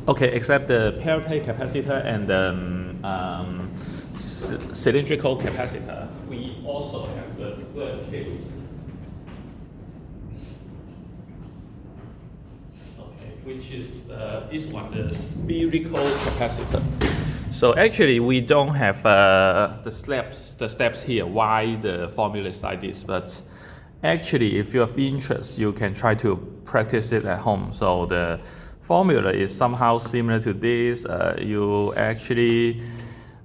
Okay, except the pair plate capacitor and the cylindrical capacitor, we also have the third case. Okay, which is this one, the spherical capacitor. So actually, we don't have the steps here. Why the formula is like this? But actually, if you have interest, you can try to practice it at home. So the formula is somehow similar to this. You actually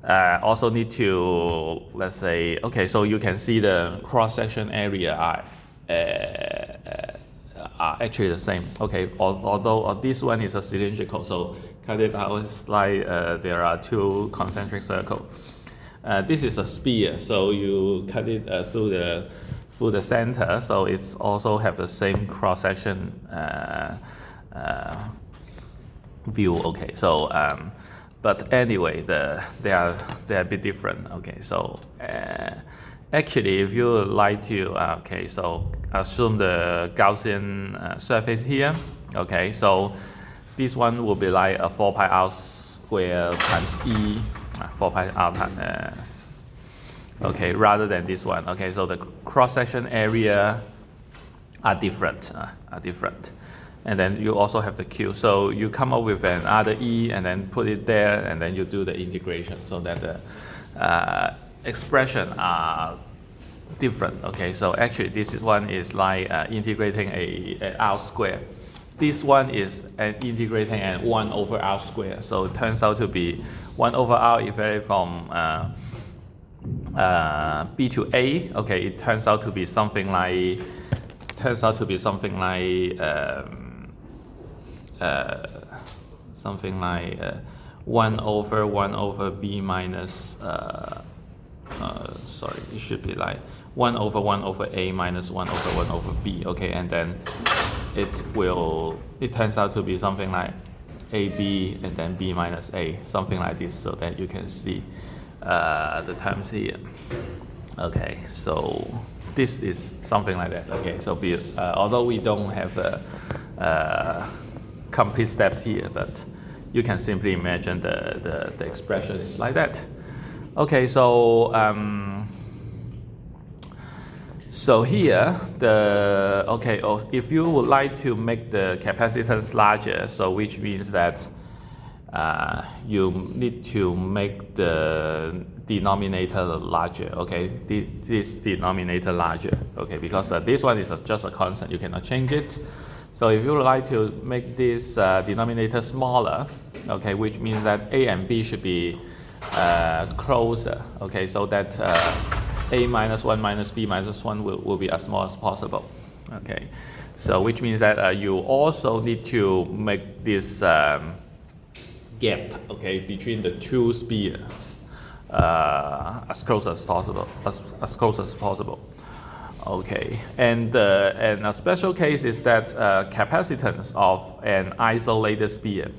also need to, let's say, okay, so you can see the cross-section area are actually the same. Okay, although this one is a cylindrical, so cut it out like there are two concentric circles. This is a sphere, so you cut it through the center, so it's also have the same cross-section view. Okay, so but anyway, they are a bit different. Okay, so actually, if you like to, okay, so assume the Gaussian surface here. Okay, so this one will be like a 4 pi r square times E, 4 pi r times, okay, rather than this one. Okay, so the cross-section area are different, and then you also have the Q. So you come up with another E and then put it there, and then you do the integration so that the expression are different. Okay, so actually this one is like integrating a r square. This one is integrating a 1 over r square. So it turns out to be 1 over r if vary from B to A. Okay, it turns out to be something like 1 over B minus sorry, it should be like 1 over A minus 1 over B. Okay, and then it turns out to be something like AB and then B minus A, something like this, so that you can see the terms here. Okay, so this is something like that. Okay, so although we don't have complete steps here, but you can simply imagine the expression is like that. Okay, so so here if you would like to make the capacitance larger, so which means that you need to make the denominator larger. Okay, this denominator larger. Okay, because this one is just a constant, you cannot change it. So if you would like to make this denominator smaller, okay, which means that A and B should be closer. Okay, so that A minus 1 minus B minus 1 will be as small as possible. Okay, so which means that you also need to make this gap, okay, between the two spheres as close as possible. Okay, and a special case is that capacitance of an isolated sphere.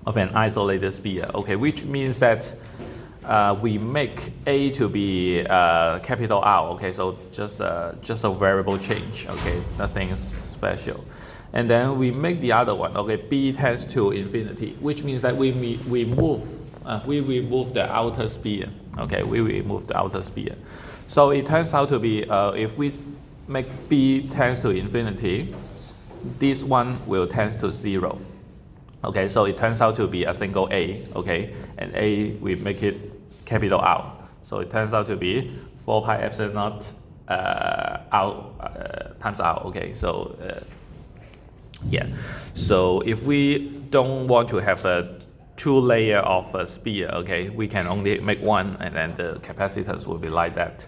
Okay, which means that we make A to be capital R. Okay, so just a variable change. Okay, nothing special. And then we make the other one. Okay, B tends to infinity, which means that we remove the outer sphere. Okay, we remove the outer sphere. So it turns out to be if we make B tends to infinity, this one will tend to 0. Okay, so it turns out to be a single A. Okay, and A we make it capital R. So it turns out to be 4 pi epsilon naught R times R. Okay, so yeah. So if we don't want to have a two layer of a sphere, okay, we can only make one, and then the capacitance will be like that.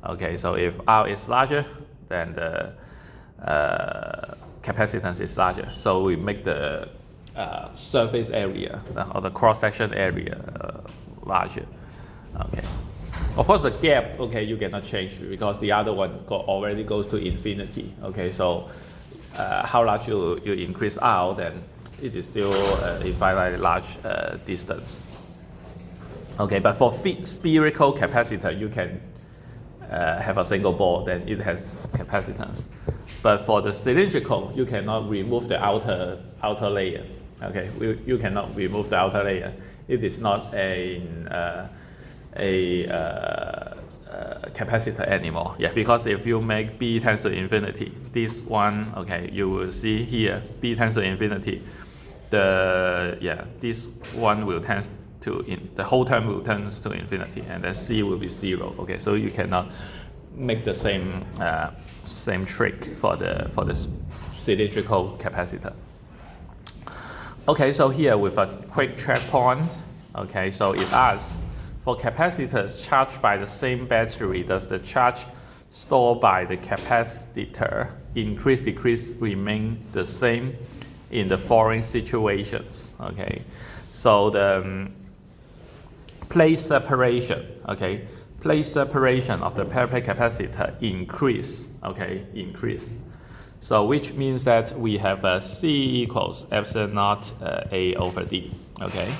Okay, so if R is larger, then the capacitance is larger. So we make the surface area or the cross-section area larger. Okay. Of course, the gap, okay, you cannot change because the other one already goes to infinity. Okay, so how large you increase R, then it is still a infinitely large distance. Okay, but for spherical capacitor, you can have a single ball, then it has capacitance. But for the cylindrical, you cannot remove the outer layer. Okay, you cannot remove the outer layer. It is not a capacitor anymore. Yeah, because if you make B tends to infinity, this one, okay, you will see here B tends to infinity. This one will tend to the whole term will tend to infinity, and then C will be 0. Okay, so you cannot make the same trick for the cylindrical capacitor. Okay, so here with a quick checkpoint. Okay, so it asks, for capacitors charged by the same battery, does the charge stored by the capacitor increase, decrease, remain the same in the following situations? Okay, so the plate separation, okay, plate separation of the parallel capacitor increase, okay, increase. So which means that we have a C equals epsilon naught A over D, okay.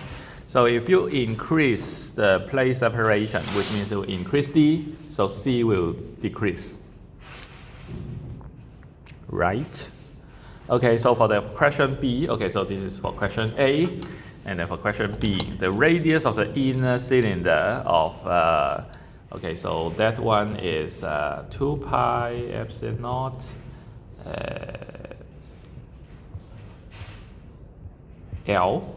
So if you increase the plate separation, which means you increase D, so C will decrease, right? Okay, so for the question B, okay, so this is for question A, and then for question B, the radius of the inner cylinder of, okay, so that one is 2 pi epsilon naught L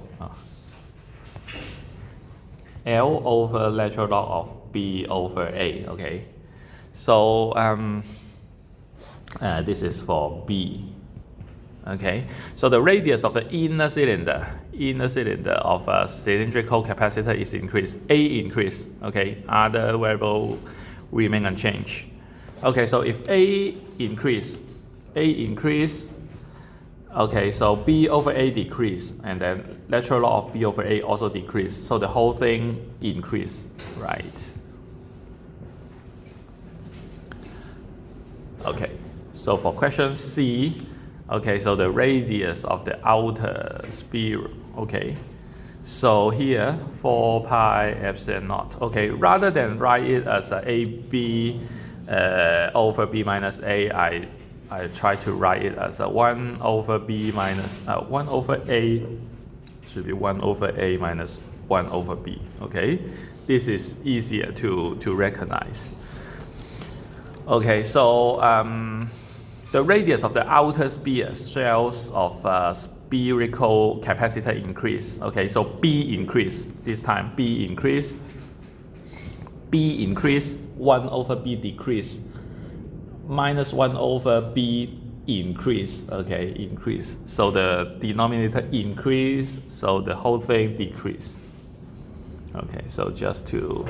over lateral log of B over A, okay. So this is for B, okay. So the radius of the inner cylinder of a cylindrical capacitor is increased, A increase, okay. Other variable remain unchanged. Okay, so if A increase, okay, so B over A decrease, and then lateral log of B over A also decrease. So the whole thing increase, right? Okay, so for question C, okay, so the radius of the outer sphere, okay. So here 4 pi epsilon naught. Okay, rather than write it as a AB over B minus A, I try to write it as a 1 over B minus 1 over A, should be 1 over A minus 1 over B. Okay, this is easier to recognize. Okay, so the radius of the outer sphere shells of spherical capacitor increase. Okay, so B increase, this time B increase, 1 over B decrease, minus 1 over B increase, okay, increase. So the denominator increase, so the whole thing decrease. Okay, so just to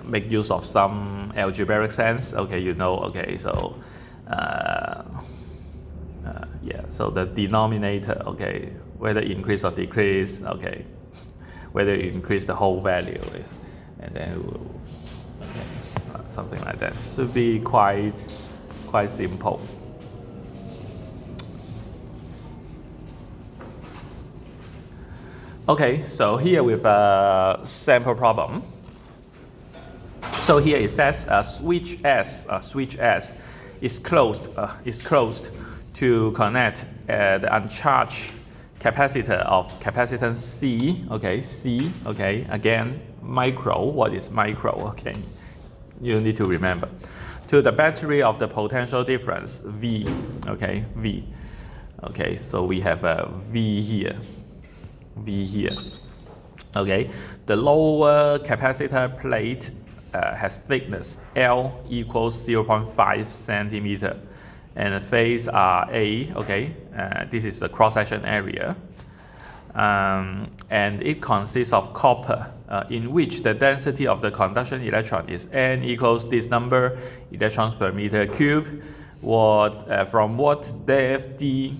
make use of some algebraic sense, okay, you know, okay, so so the denominator, okay, whether increase or decrease, okay, whether you increase the whole value, and then okay, something like that should be quite simple. Okay, so here with a sample problem. So here it says switch S is closed to connect the uncharged capacitor of capacitance C. Okay, C. Okay, again micro. What is micro? Okay, you need to remember. To the battery of the potential difference V. Okay, V. Okay, so we have a V here. V here. Okay, the lower capacitor plate has thickness L equals 0.5 centimeter, and the face are A. Okay, this is the cross-section area, and it consists of copper, in which the density of the conduction electron is N equals this number electrons per meter cube. From what depth D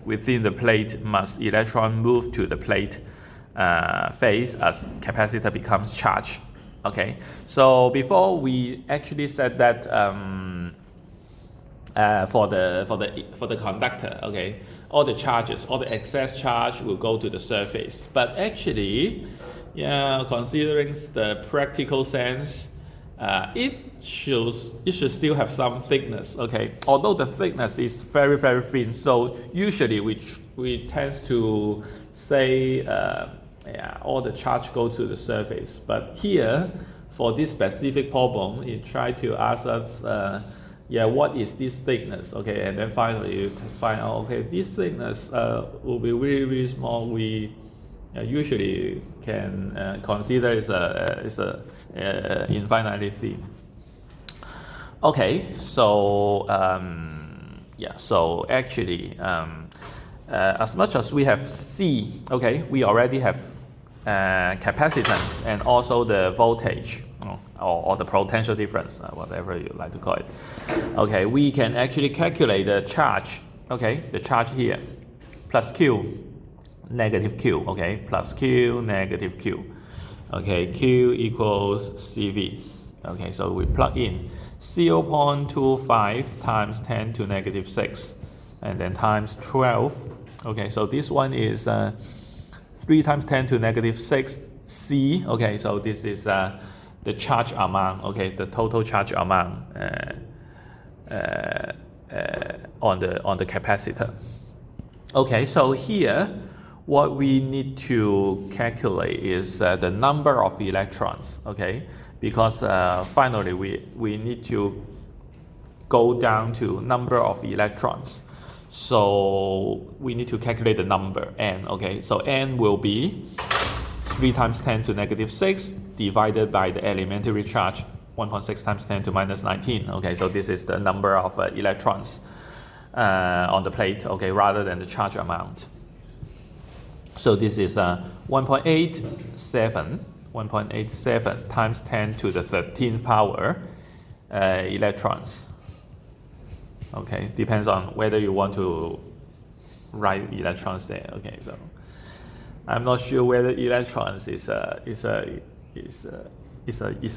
within the plate must electron move to the plate face as capacitor becomes charged. Okay, so before we actually said that for the conductor, okay, all the charges, all the excess charge will go to the surface. But actually, yeah, considering the practical sense, it should still have some thickness. Okay, although the thickness is very very thin, so usually we tend to say yeah, all the charge go to the surface. But here, for this specific problem, it tried to ask us, yeah, what is this thickness? Okay, and then finally you find out, okay, this thickness will be really really small. We usually can consider is a infinitely thin. Okay, so yeah, so actually as much as we have C, okay, we already have capacitance and also the voltage or the potential difference, whatever you like to call it. Okay, we can actually calculate the charge, okay, the charge here, plus Q, negative Q, okay, plus Q, negative Q. Okay, Q equals CV. Okay, so we plug in 0.25 times 10 to negative 6, and then times 12. Okay, so this one is 3 times 10 to negative 6 C. Okay, so this is the charge amount. Okay, the total charge amount on the capacitor. Okay, so here what we need to calculate is the number of electrons. Okay, because finally we need to go down to number of electrons. So we need to calculate the number n. Okay, so n will be 3 times 10 to negative 6 divided by the elementary charge 1.6 times 10 to minus 19. Okay, so this is the number of electrons on the plate, okay, rather than the charge amount. So this is 1.87 times 10 to the 13th power electrons. Okay, depends on whether you want to write electrons there. Okay, so I'm not sure whether electrons is a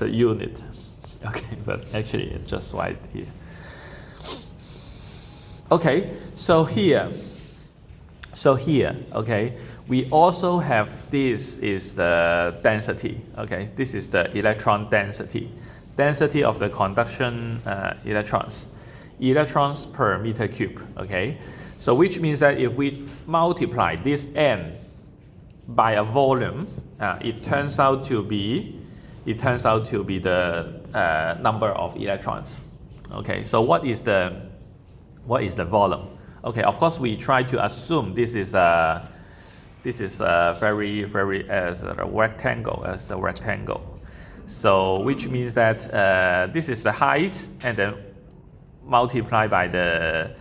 unit. Okay, but actually it's just right here. Okay, so here, okay, we also have this is the density. Okay, this is the electron density of the conduction electrons per meter cube. Okay, so which means that if we multiply this n by a volume, it turns out to be the number of electrons. Okay, so what is the volume? Okay, of course we try to assume this is very as a rectangle. So which means that this is the height, and then multiply by the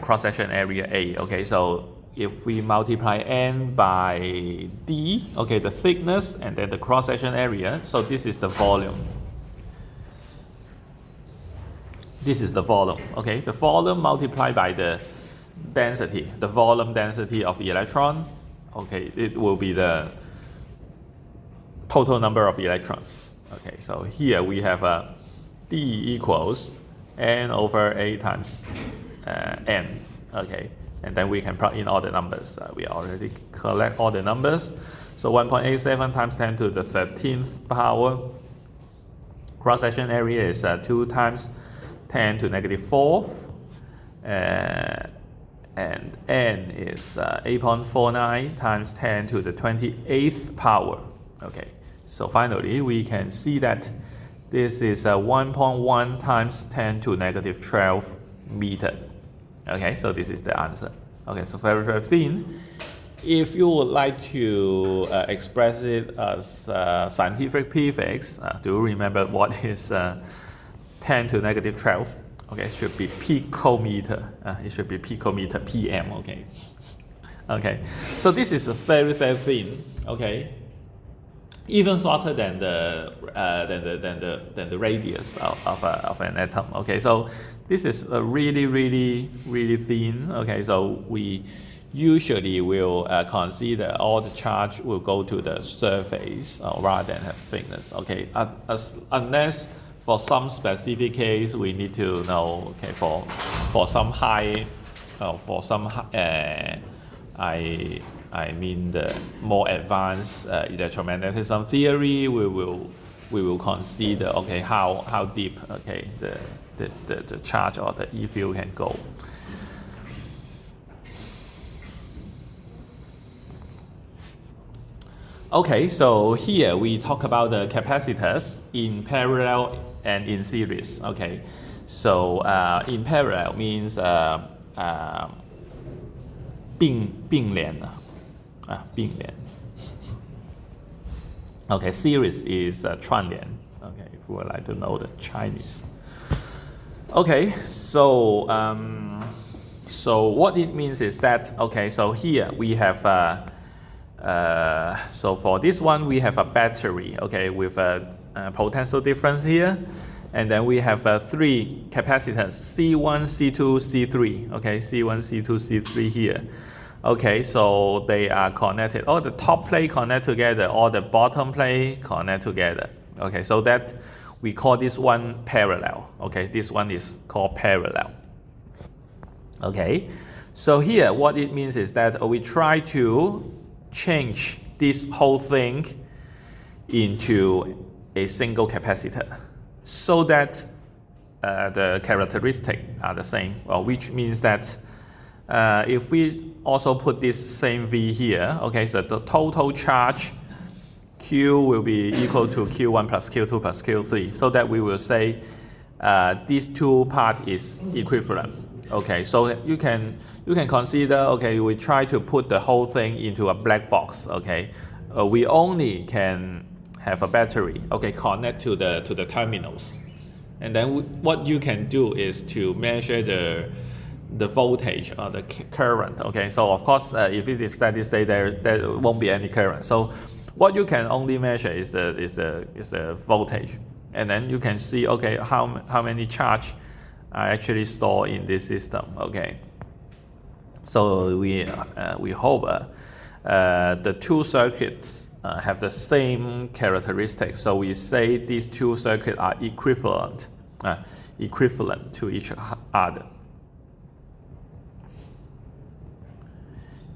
cross-section area A. Okay, so if we multiply n by d, okay, the thickness and then the cross-section area, so this is the volume. This is the volume. Okay, the volume multiplied by the density, the volume density of the electron. Okay, it will be the total number of electrons. Okay, so here we have a D equals n over A times n. Okay, and then we can plug in all the numbers. We already collect all the numbers. So 1.87 times 10 to the 13th power. Cross-section area is 2 times 10 to negative 4th. And n is 8.49 times 10 to the 28th power. Okay, so finally we can see that this is 1.1 times 10 to negative 12 meter. Okay, so this is the answer. Okay, so very, very thin. If you would like to express it as scientific prefix, do you remember what is 10 to negative 12? Okay, it should be picometer. It should be picometer, PM. Okay. Okay, so this is very, very thin. Okay, even shorter than the radius of an atom. Okay, so this is a really thin. Okay, so we usually will consider all the charge will go to the surface rather than have thickness. Okay, unless for some specific case we need to know. Okay, for some high, I mean the more advanced electromagnetism theory, we will we will consider, okay, how deep, okay, the charge or the E field can go. Okay, so here we talk about the capacitors in parallel and in series. Okay, so in parallel means 并联并联. Okay, series is 串联. Okay, if you would like to know the Chinese. Okay, so what it means is that, okay, so here we have so for this one we have a battery, okay, with a potential difference here, and then we have three capacitors C1, C2, C3. Okay, C1, C2, C3 here. Okay, so they are connected. All the top plate connect together, all the bottom plate connect together. Okay, so that we call this one parallel. Okay, this one is called parallel. Okay, so here what it means is that we try to change this whole thing into a single capacitor so that the characteristics are the same, well, which means that if we also put this same V here, okay, so the total charge Q will be equal to Q1 plus Q2 plus Q3, so that we will say these two parts is equivalent. Okay, so you can consider, okay, we try to put the whole thing into a black box. Okay, we only can have a battery, okay, connect to the terminals, and then what you can do is to measure the voltage or the current. Okay, so of course if it is steady state, there won't be any current. So what you can only measure is the voltage, and then you can see, okay, how many charge are actually stored in this system. Okay, so we hope the two circuits have the same characteristics. So we say these two circuits are equivalent to each other.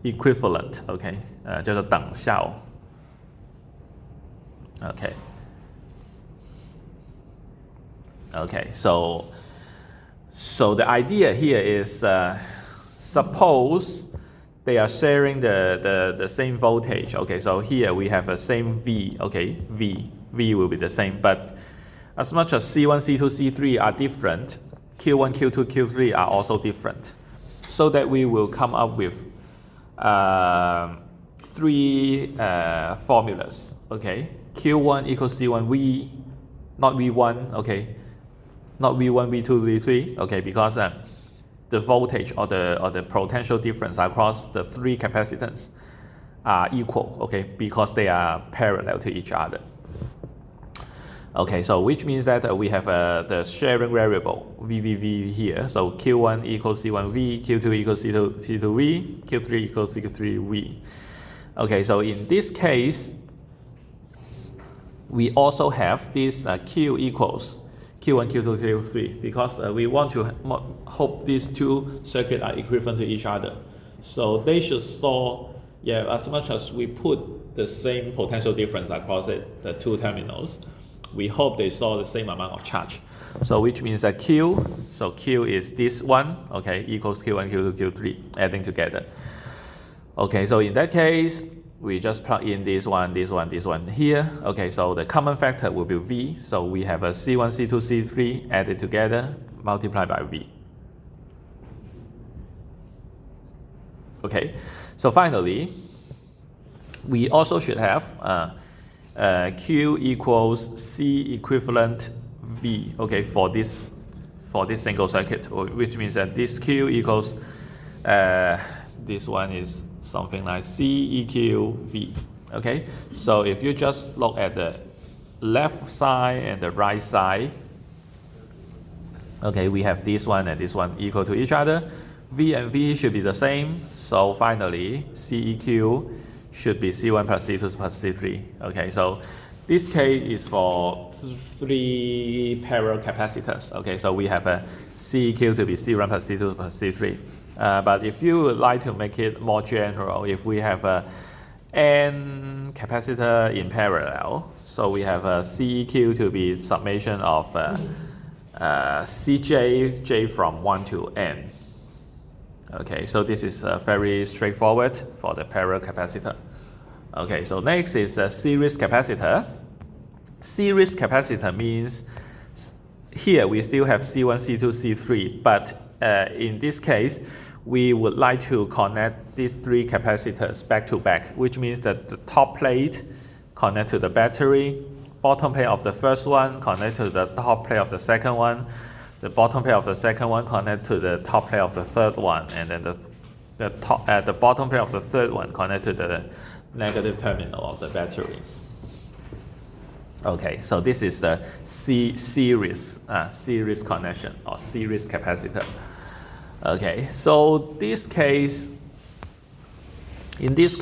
Equivalent, okay, 叫做等效. Okay. Okay, so the idea here is suppose they are sharing the same voltage. Okay, so here we have a same V. Okay, V will be the same, but as much as C1, C2, C3 are different, Q1, Q2, Q3 are also different, so that we will come up with three formulas. Okay, Q1 equals C1 V, not V1. Okay, not V1, V2, V3. Okay, because the voltage or the potential difference across the three capacitance are equal. Okay, because they are parallel to each other. Okay, so which means that we have the sharing variable VVV here. So Q1 equals C1V, Q2 equals C2V, Q3 equals C3V. Okay, so in this case, we also have this Q equals Q1, Q2, Q3, because we want to hope these two circuits are equivalent to each other. So they should store, yeah, as much as we put the same potential difference across it, the two terminals, we hope they store the same amount of charge. So which means that Q, so Q is this one, okay, equals Q1, Q2, Q3, adding together. Okay, so in that case, we just plug in this one here. Okay, so the common factor will be V. So we have a C1, C2, C3 added together, multiplied by V. Okay, so finally, we also should have Q equals C equivalent V. Okay, for this single circuit, which means that this Q equals this one is something like C eq V. Okay, so if you just look at the left side and the right side, okay, we have this one and this one equal to each other. V and V should be the same. So finally, C eq should be C1 plus C2 plus C3. Okay, so this case is for three parallel capacitors. Okay, so we have a C eq to be C1 plus C2 plus C3. But if you would like to make it more general, if we have a N capacitor in parallel, So we have a CEQ to be summation of Cj, j from 1 to n. Okay, so this is very straightforward for the parallel capacitor. Okay, so next is a series capacitor. Series capacitor means here we still have C1, C2, C3, but in this case, we would like to connect these three capacitors back to back, which means that the top plate connect to the battery, bottom plate of the first one connect to the top plate of the second one, the bottom plate of the second one connect to the top plate of the third one, and then the bottom plate of the third one connect to the negative terminal of the battery. Okay, so this is the series connection or series capacitor. Okay, so in this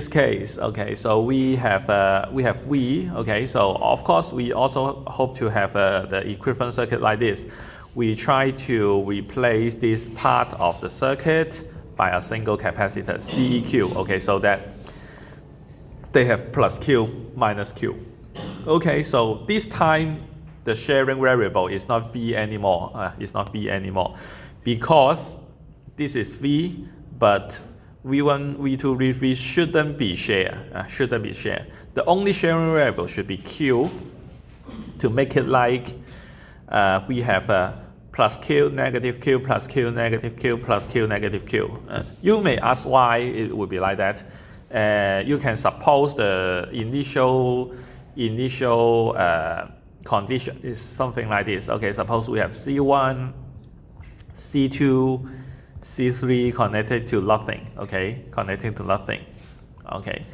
case, so we have V. Okay, so of course we also hope to have the equivalent circuit like this. We try to replace this part of the circuit by a single capacitor, CEQ. Okay, so that they have plus Q minus Q. Okay, so this time the sharing variable is not V anymore. It's not V anymore because this is V, but V1, V2, V3 shouldn't be shared. The only sharing variable should be Q to make it like we have a plus Q, negative Q, plus Q, negative Q, plus Q, negative Q. You may ask why it would be like that. You can suppose the initial condition is something like this. Okay, suppose we have C1, C2, C3 connected to nothing. Okay, connecting to nothing. Okay,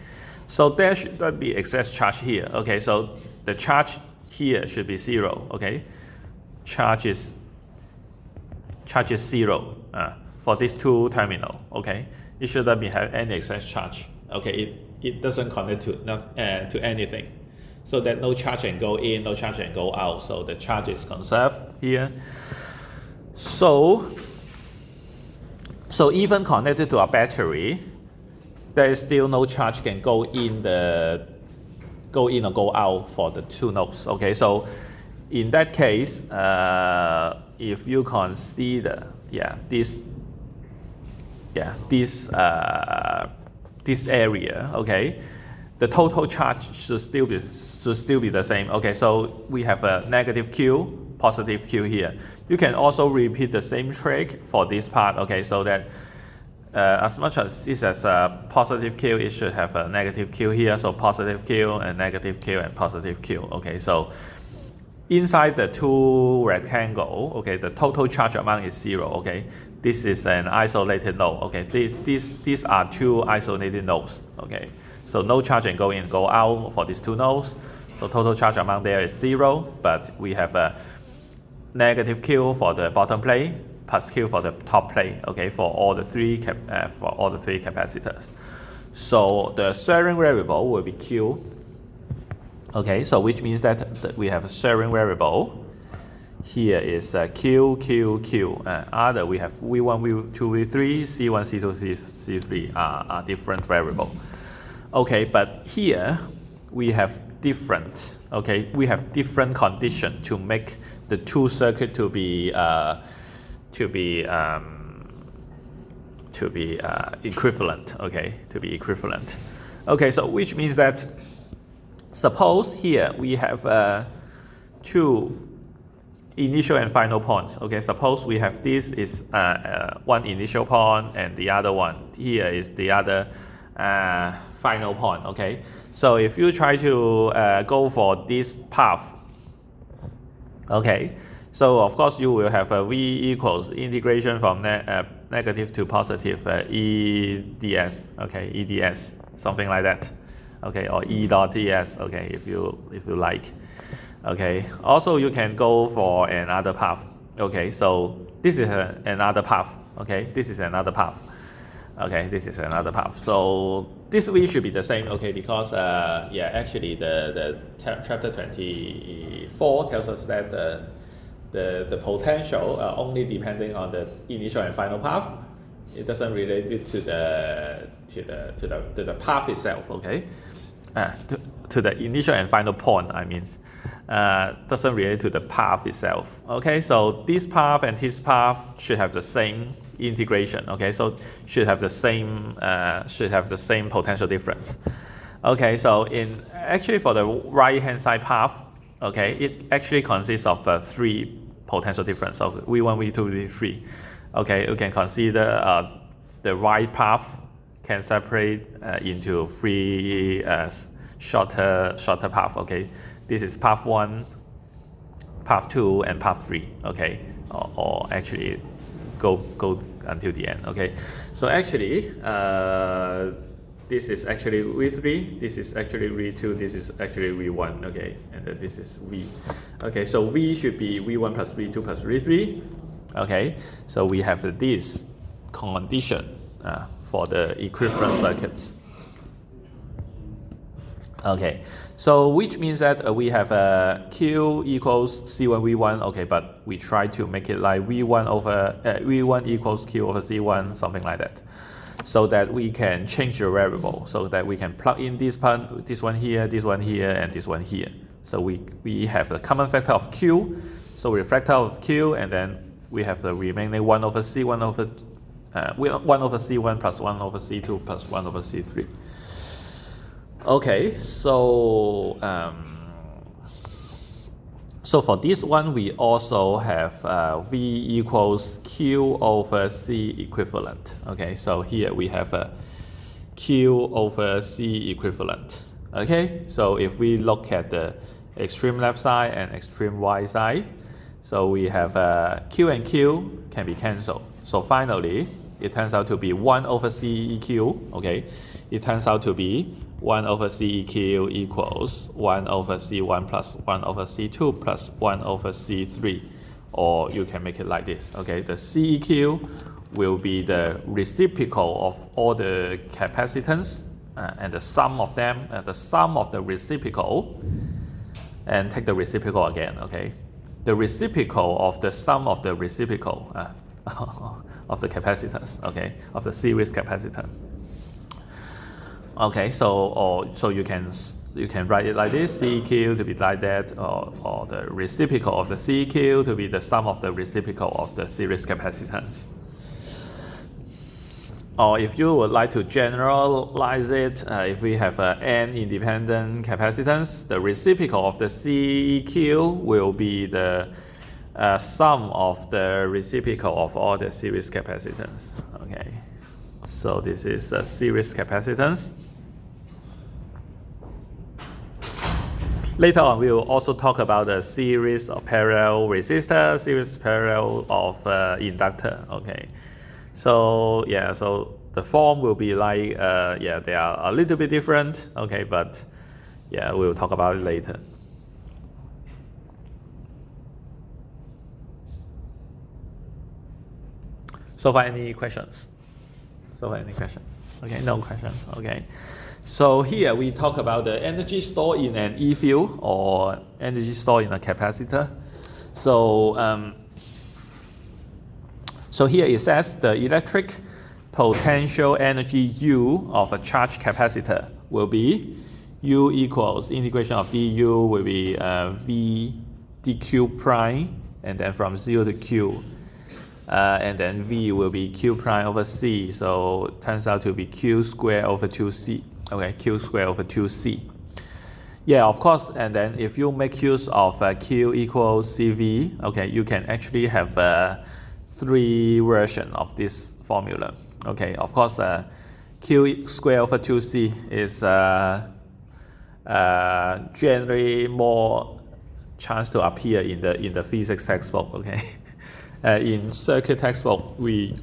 so there should not be excess charge here. Okay, so the charge here should be 0. Okay, charge is 0 for these two terminal. Okay, it should not be have any excess charge. Okay, it doesn't connect to anything, so that no charge can go in, no charge can go out. So the charge is conserved here. So even connected to a battery, there is still no charge can go in or go out for the two nodes. Okay, so in that case, if you consider this area, okay, the total charge should still be the same. Okay, so we have a negative Q, positive Q here. You can also repeat the same trick for this part. Okay, so that as much as this has a positive Q, it should have a negative Q here. So positive Q and negative Q and positive Q. Okay, so inside the two rectangle, okay, the total charge amount is 0. Okay, this is an isolated node. Okay, these are two isolated nodes. Okay, so no charge can go in, go out for these two nodes. So total charge amount there is 0, but we have a negative Q for the bottom plate, plus Q for the top plate. Okay, for all the three capacitors. So the sharing variable will be Q. Okay, so which means that we have a sharing variable. Here is Q, Q, Q. Other we have V1, V2, V3, C1, C2, C3 are different variable. Okay, but here we have different. Okay, we have different condition to make the two circuit to be equivalent. Okay, to be equivalent. Okay, so which means that suppose here we have two initial and final points. Okay, suppose we have this is one initial point and the other one here is the other final point. Okay, so if you try to go for this path, okay, so of course you will have a V equals integration from negative to positive EDS. Okay, EDS, something like that. Okay, or E dot ds. Okay, if you like. Okay, also you can go for another path. Okay, so this is another path. Okay, this is another path. Okay, this is another path. So this V should be the same. Okay, because actually the chapter 24 tells us that the potential only depending on the initial and final path. It doesn't relate it to the path itself. Okay. to the initial and final point, I mean, doesn't relate to the path itself. Okay, so this path and this path should have the same integration. Okay, so should have the same potential difference. Okay, so actually for the right hand side path, okay, it actually consists of 3 potential difference of V1, V2, V3. Okay, you can consider the right path can separate into 3 shorter path. Okay, this is path 1, path 2, and path 3. Okay, or actually go until the end. Okay, so actually this is actually V3, this is actually V2, this is actually V1, okay, and then this is V. Okay, so V should be V1 plus V2 plus V3. Okay, so we have this condition for the equivalent circuits. Okay, so which means that we have Q equals C1 V1. Okay, but we try to make it like V1 equals Q over C1, something like that, so that we can change the variable, so that we can plug in this one here, and this one here. So we have the common factor of Q, so we factor of Q, and then we have the remaining 1 over C1 plus 1 over C2 plus 1 over C3. Okay, so so for this one, we also have V equals Q over C equivalent. Okay, so here we have a Q over C equivalent. Okay, so if we look at the extreme left side and extreme right side, so we have Q and Q can be cancelled. So finally, it turns out to be 1 over CEQ. Okay, it turns out to be 1 over CEQ equals 1 over C1 plus 1 over C2 plus 1 over C3. Or you can make it like this. Okay, the CEQ will be the reciprocal of all the capacitance and the sum of them, the sum of the reciprocal, and take the reciprocal again. Okay, the reciprocal of the sum of the reciprocal of the capacitance. Okay, of the series capacitor. Okay, so you can write it like this: CEQ to be like that, or the reciprocal of the CEQ to be the sum of the reciprocal of the series capacitance. Or if you would like to generalize it, if we have n independent capacitance, the reciprocal of the CEQ will be the sum of the reciprocal of all the series capacitance. Okay, so this is the series capacitance. Later on, we will also talk about the series of parallel resistor, series parallel of inductor. Okay, so yeah, so the form will be like yeah, they are a little bit different. Okay, but yeah, we will talk about it later. So far, any questions? Okay, no questions. Okay. So here we talk about the energy stored in an E field or energy stored in a capacitor. So so here it says the electric potential energy U of a charged capacitor will be U equals integration of du will be V dq prime, and then from 0 to Q. And then V will be Q prime over C, so it turns out to be Q squared over 2C. Okay, Q squared over 2C. Yeah, of course, and then if you make use of Q equals CV, okay, you can actually have 3 versions of this formula. Okay, of course, Q squared over 2C is generally more chance to appear in the physics textbook. Okay. In circuit textbook, we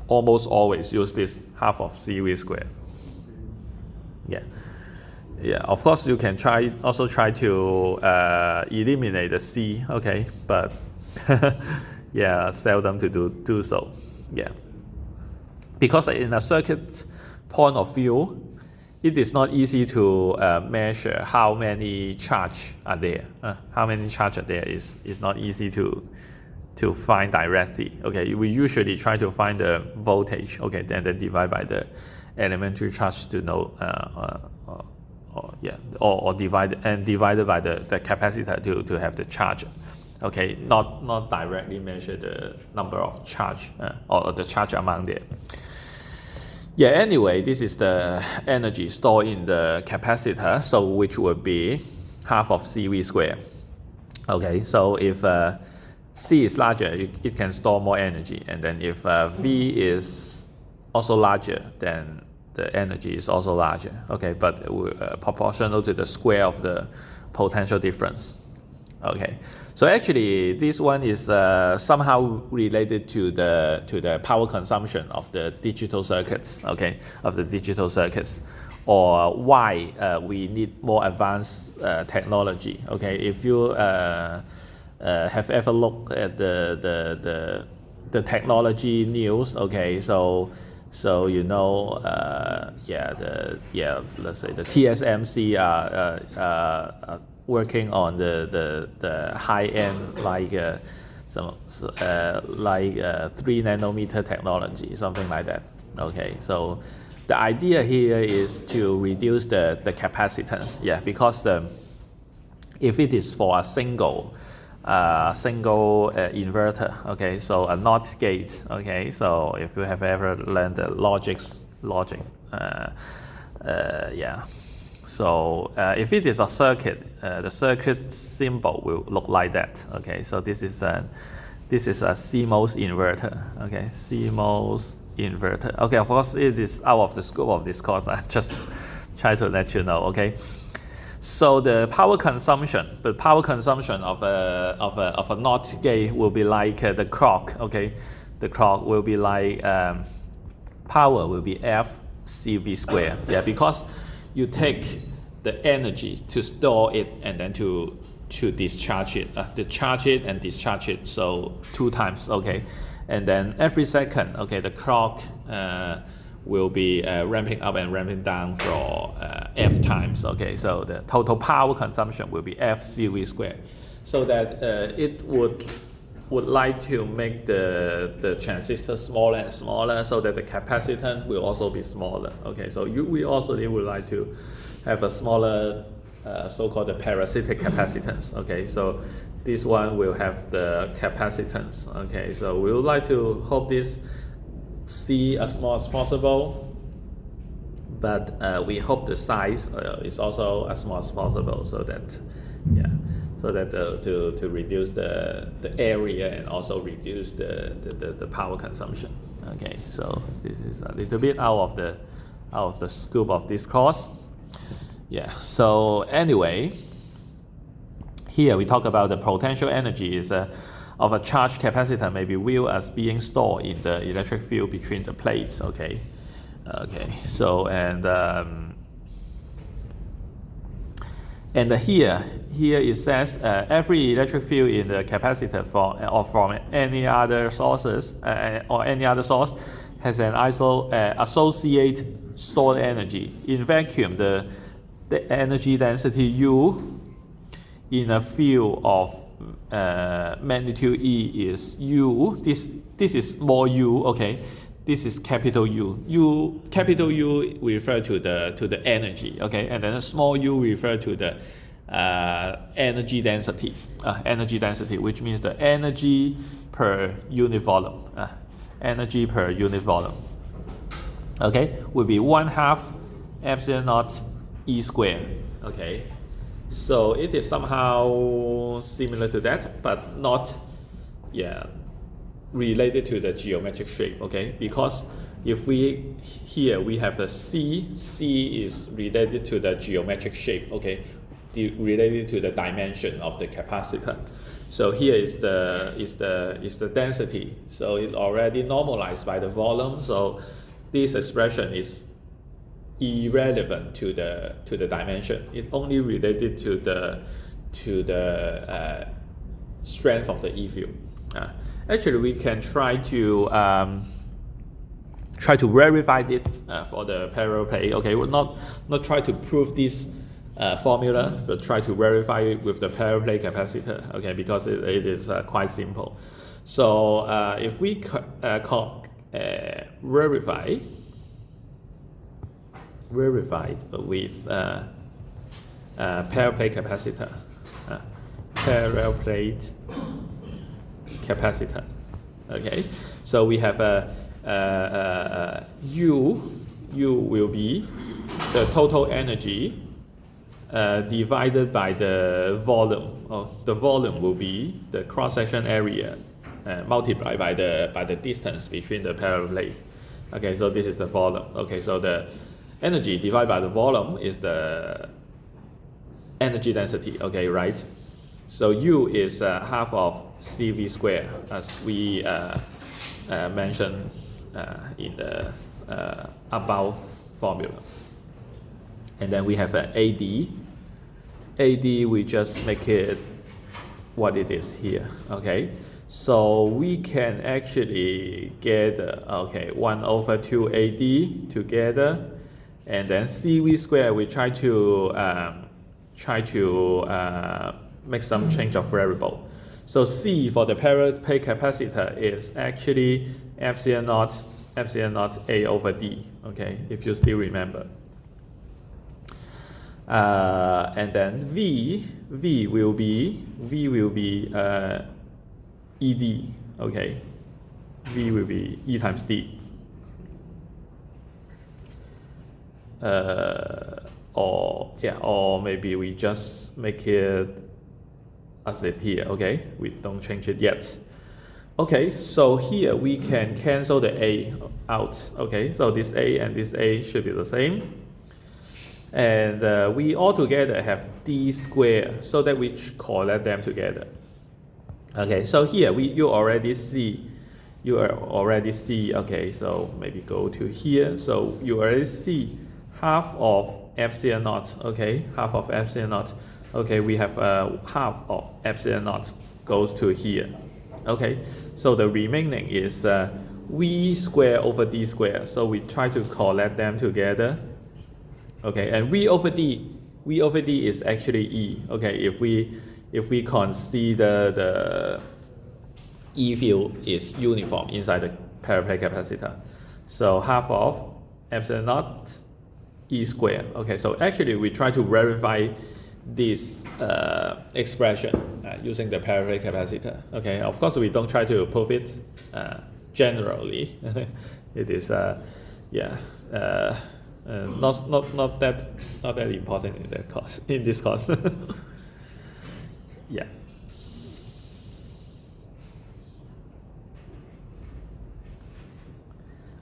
almost always use this half of CV squared. Yeah. Of course, you can also try to eliminate the C. Okay, but yeah, seldom to do so. Yeah, because in a circuit point of view, it is not easy to measure how many charge are there. How many charge are there is not easy to find directly. Okay, we usually try to find the voltage, okay, and then divide by the elementary charge to know or divided by the capacitor to have the charge. Okay, not directly measure the number of charge or the charge amount there. Yeah, anyway, this is the energy stored in the capacitor, so which would be half of CV squared. Okay, so if C is larger, it can store more energy, and then if V is also larger, then the energy is also larger. Okay, but proportional to the square of the potential difference. Okay, so actually this one is somehow related to the power consumption of the digital circuits. Okay, of the digital circuits, or why we need more advanced technology. Okay, if you have ever looked at the technology news, okay, so you know, let's say the TSMC are working on the high end, like 3 nanometer technology, something like that. Okay, so the idea here is to reduce the capacitance, because if it is for a single inverter, okay, so a NOT gate, okay, so if you have ever learned the logic, so if it is a circuit, the circuit symbol will look like that. Okay, so this is a CMOS inverter. Okay, CMOS inverter. Okay, of course it is out of the scope of this course. I just try to let you know. Okay, so the power consumption of a NOT gate will be like the clock. Okay, the clock will be like power will be F CV squared. Yeah, because you take the energy to store it and then to discharge it, to charge it and discharge it, so 2 times. Okay, and then every second, okay, the clock will be ramping up and ramping down for F times. Okay, so the total power consumption will be F CV squared, so that it would like to make the transistor smaller and smaller, so that the capacitance will also be smaller. Okay, so we also would like to have a smaller so-called the parasitic capacitance. Okay, so this one will have the capacitance. Okay, so we would like to hope this C as small as possible, but we hope the size is also as small as possible, so that to reduce the area and also reduce the power consumption. Okay, so this is a little bit out of the scope of this course. Yeah, so anyway, here we talk about the potential energy is of a charged capacitor may be viewed as being stored in the electric field between the plates. Okay, so and here it says every electric field in the capacitor from any other sources or any other source has an associated stored energy. In vacuum, the energy density U in a field of magnitude E is U. This is small u. Okay, this is capital U. Capital U refer to the energy. Okay, and then a small u refer to the energy density. Energy density, which means the energy per unit volume. Energy per unit volume. Okay, will be 1/2 epsilon naught E squared. Okay, so it is somehow similar to that, but not related to the geometric shape. Okay, because if we have a C is related to the geometric shape. Okay, related to the dimension of the capacitor. So here is the density. So it's already normalized by the volume. So this expression is irrelevant to the dimension. It only related to the strength of the E field. Actually, we can try to verify it for the parallel plate. Okay, we'll not try to prove this formula, but try to verify it with the parallel plate capacitor. Okay, because it is quite simple. So if we verify with parallel plate capacitor. Parallel plate capacitor. Okay, so we have U will be the total energy divided by the volume. The volume will be the cross-section area multiplied by the distance between the parallel plate. Okay, so this is the volume. Okay, so the energy divided by the volume is the energy density. Okay, right? So U is half of CV square, as we mentioned in the above formula. And then we have an AD. AD, we just make it what it is here. Okay, so we can actually get 1/2 AD together, and then CV square. We try to make some change of variable. So C for the parallel plate capacitor is actually epsilon naught A/D. Okay, if you still remember. And then V will be ED. Okay, V will be E times D. Or maybe we just make it as it here. Okay, we don't change it yet. Okay, so here we can cancel the A out. Okay, so this A and this A should be the same. And we altogether have D squared, so that we collect them together. Okay, so here you already see. Okay, so maybe go to here. So you already see half of epsilon naught. Okay, half of epsilon naught. Okay, we have half of epsilon naught goes to here. Okay, so the remaining is V square over D square. So we try to collect them together. Okay, and V over D is actually E. Okay, if we consider the E field is uniform inside the parallel plate capacitor, so half of epsilon naught E square. Okay, so actually we try to verify this expression using the parallel plate capacitor. Okay, of course we don't try to prove it generally. It is not that important in this course. Yeah.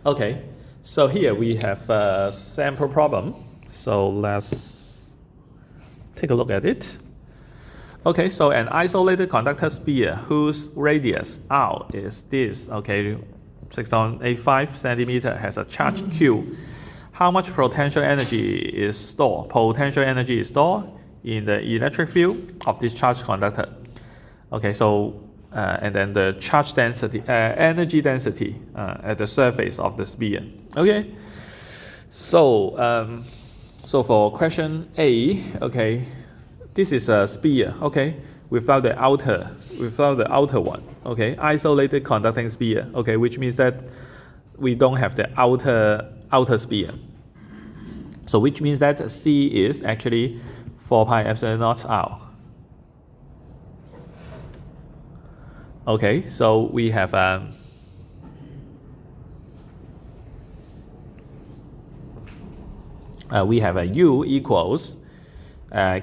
Okay, so here we have a sample problem. So let's take a look at it. Okay, so an isolated conductor sphere whose radius r is this. Okay, 6.85 centimeter has a charge Q. How much potential energy is stored? Potential energy is stored in the electric field of this charged conductor. Okay, so and then the charge density, energy density at the surface of the sphere. Okay, so so for question A, okay, this is a sphere. Okay, without the outer one. Okay, isolated conducting sphere. Okay, which means that we don't have the outer sphere. So which means that C is actually 4 pi epsilon naught r. Okay, so we have a U equals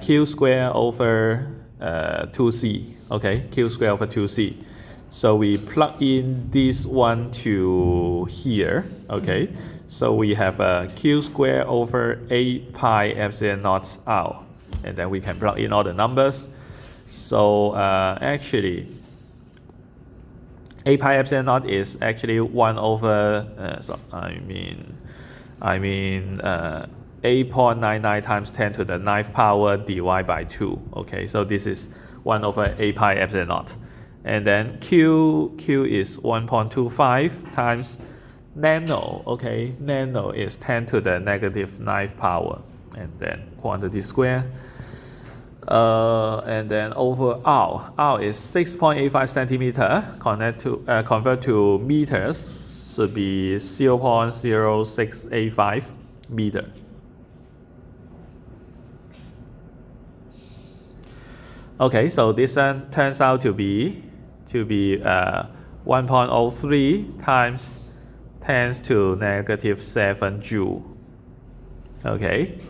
Q square over 2C. Okay, Q square over 2C. So we plug in this one to here. Okay, so we have a Q square over 8 pi epsilon naught r, and then we can plug in all the numbers. So actually 8 pi epsilon naught is actually 1 over 8.99 times 10 to the 9th power divided by 2. Okay, so this is 1 over 8 pi epsilon naught. And then Q is 1.25 times nano. Okay, nano is 10 to the negative 9th power, and then quantity square. And then over R is 6.85 centimeter. Convert to meters should be 0.0685 meter. Okay, so this one turns out to be 1.03 times 10 to negative 7 joule. Okay,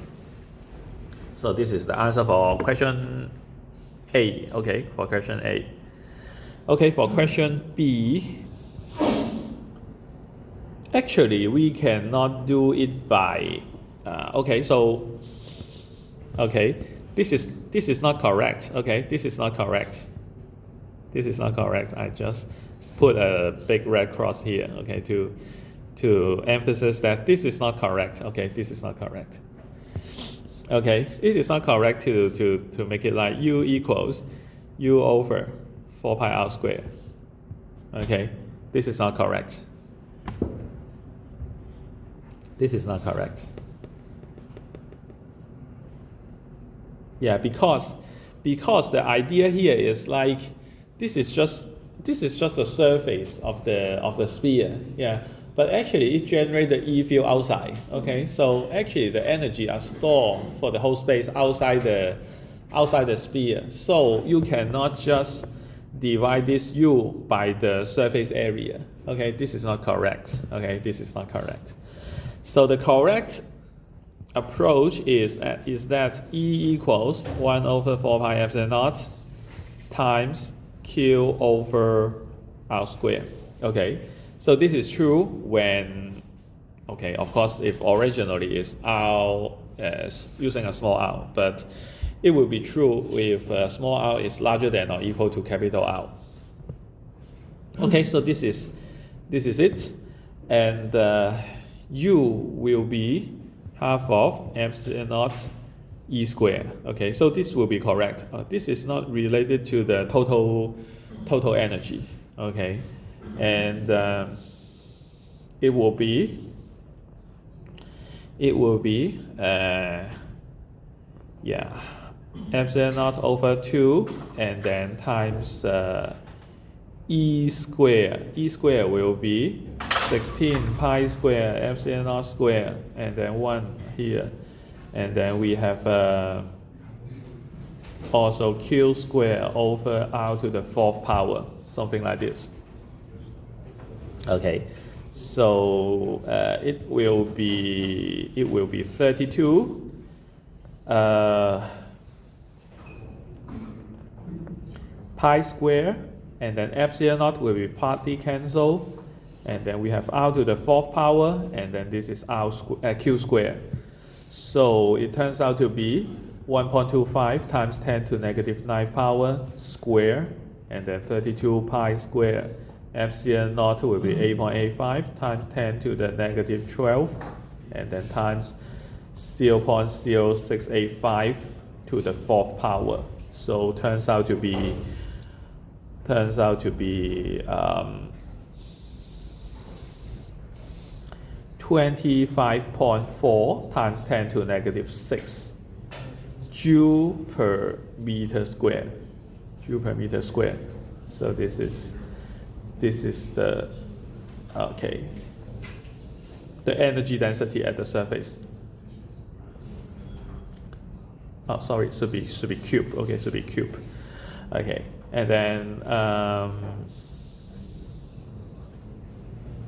so this is the answer for question A. Okay, for question A. Okay, for question B, actually we cannot do it by okay, so okay, this is not correct. Okay, this is not correct. This is not correct. I just put a big red cross here. Okay, to emphasize that this is not correct. Okay, this is not correct. Okay, it is not correct to make it like u equals u over 4 pi r squared. Okay, this is not correct. This is not correct. Yeah, because the idea here is like this is just the surface of the sphere. Yeah, but actually it generates the E field outside. Okay, so actually the energy are stored for the whole space outside the sphere. So you cannot just divide this U by the surface area. Okay, this is not correct. Okay, this is not correct. So the correct approach is that E equals 1 over 4 pi epsilon naught times Q over R squared. Okay, so this is true when, okay, of course, if originally is R using a small r, but it will be true if small r is larger than or equal to capital R. Okay, so this is it, and U will be half of epsilon naught E squared. Okay, so this will be correct. This is not related to the total energy. Okay, and it will be yeah, epsilon naught over 2 and then times E squared. E squared will be 16 pi square epsilon naught square and then 1 here, and then we have also Q square over R to the 4th power, something like this. Okay, so it will be 32 pi square, and then epsilon naught will be partly cancelled, and then we have R to the 4th power, and then this is Q square. So it turns out to be 1.25 times 10 to negative 9 power square, and then 32 pi square. Epsilon naught will be 8.85 times 10 to the negative 12, and then times 0.0685 to the 4th power. So turns out to be 25.4 times 10 to negative 6 joule per meter square. Joule per meter square. So this is the the energy density at the surface. Oh, sorry, should be cube. Okay, should be cube. Okay, and then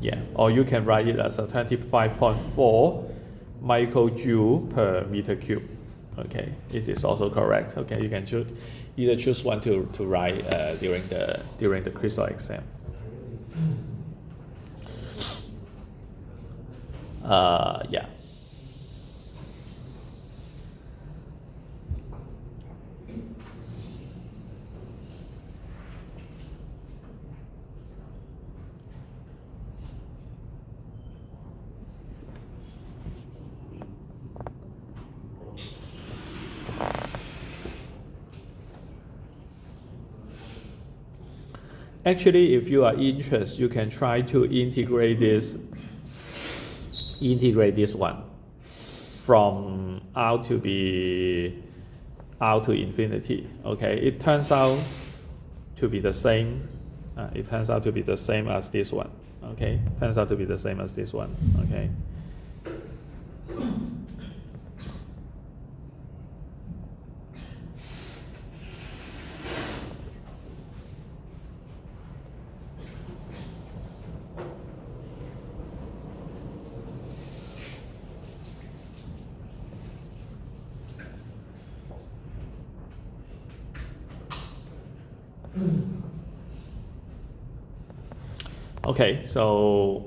yeah, or you can write it as a 25.4 microjoule per meter cube. Okay, it is also correct. Okay, you can either choose one to write during the crystal exam. Yeah. Actually, if you are interested, you can try to integrate this one from R to infinity. Okay, it turns out to be the same. It turns out to be the same as this one. Okay, turns out to be the same as this one. Okay. Okay, so